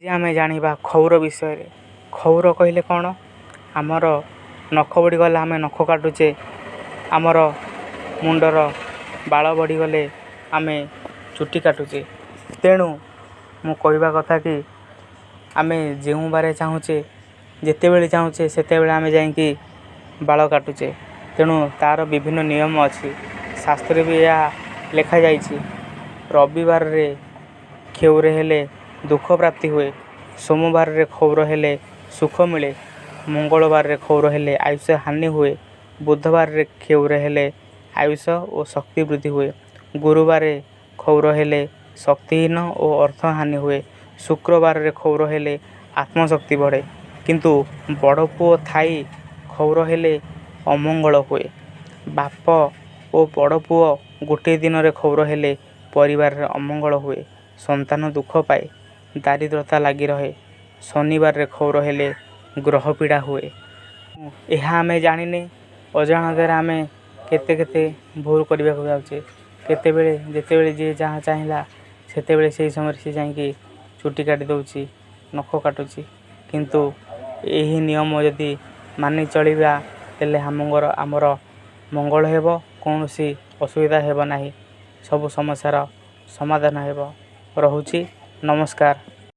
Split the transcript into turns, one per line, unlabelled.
ଆଜି ଆମେ ଜାଣିବା କ୍ଷୌର ବିଷୟରେ। କ୍ଷୌର କହିଲେ କ'ଣ? ଆମର ନଖ ବଢ଼ିଗଲେ ଆମେ ନଖ କାଟୁଛେ, ଆମର ମୁଣ୍ଡର ବାଳ ବଢ଼ିଗଲେ ଆମେ ଚୁଟି କାଟୁଛେ। ତେଣୁ ମୁଁ କହିବା କଥା କି ଆମେ ଯେଉଁ ବାରେ ଚାହୁଁଛେ, ଯେତେବେଳେ ଚାହୁଁଛେ ସେତେବେଳେ ଆମେ ଯାଇକି ବାଳ କାଟୁଛେ। ତେଣୁ ତା'ର ବିଭିନ୍ନ ନିୟମ ଅଛି। ଶାସ୍ତ୍ରରେ ବି ଏହା ଲେଖାଯାଇଛି। ରବିବାରରେ କ୍ଷୌର ହେଲେ ଦୁଃଖ ପ୍ରାପ୍ତି ହୁଏ, ସୋମବାରରେ କ୍ଷୌର ହେଲେ ସୁଖ ମିଳେ, ମଙ୍ଗଳବାରରେ କ୍ଷୌର ହେଲେ ଆୟୁଷ ହାନି ହୁଏ, ବୁଧବାରରେ କ୍ଷୌର ହେଲେ ଆୟୁଷ ଓ ଶକ୍ତି ବୃଦ୍ଧି ହୁଏ, ଗୁରୁବାରରେ କ୍ଷୌର ହେଲେ ଶକ୍ତିହୀନ ଓ ଅର୍ଥ ହାନି ହୁଏ, ଶୁକ୍ରବାରରେ କ୍ଷୌର ହେଲେ ଆତ୍ମଶକ୍ତି ବଢ଼େ। କିନ୍ତୁ ବଡ଼ ପୁଅ ଥାଇ କ୍ଷୌର ହେଲେ ଅମଙ୍ଗଳ ହୁଏ। ବାପ ଓ ବଡ଼ ପୁଅ ଗୋଟିଏ ଦିନରେ କ୍ଷୌର ହେଲେ ପରିବାରରେ ଅମଙ୍ଗଳ ହୁଏ, ସନ୍ତାନ ଦୁଃଖ ପାଏ, ଦାରିଦ୍ରତା ଲାଗି ରହେ। ଶନିବାରରେ କ୍ଷୌର ହେଲେ ଗ୍ରହ ପୀଡ଼ା ହୁଏ। ଏହା ଆମେ ଜାଣିନେ ଅଜାଣତରେ ଆମେ କେତେ ଭୁଲ କରିବାକୁ ଯାଉଛେ। କେତେବେଳେ ଯେତେବେଳେ ଯିଏ ଯାହା ଚାହିଁଲା ସେତେବେଳେ ସେହି ସମୟରେ ସେ ଯାଇକି ଚୁଟି କାଟି ଦେଉଛି, ନଖ କାଟୁଛି। କିନ୍ତୁ ଏହି ନିୟମ ଯଦି ମାନି ଚଳିବା ତେବେ ଆମର ମଙ୍ଗଳ ହେବ, କୌଣସି ଅସୁବିଧା ହେବ ନାହିଁ, ସବୁ ସମସ୍ୟାର ସମାଧାନ ହେବ। ରହୁଛି, ନମସ୍କାର।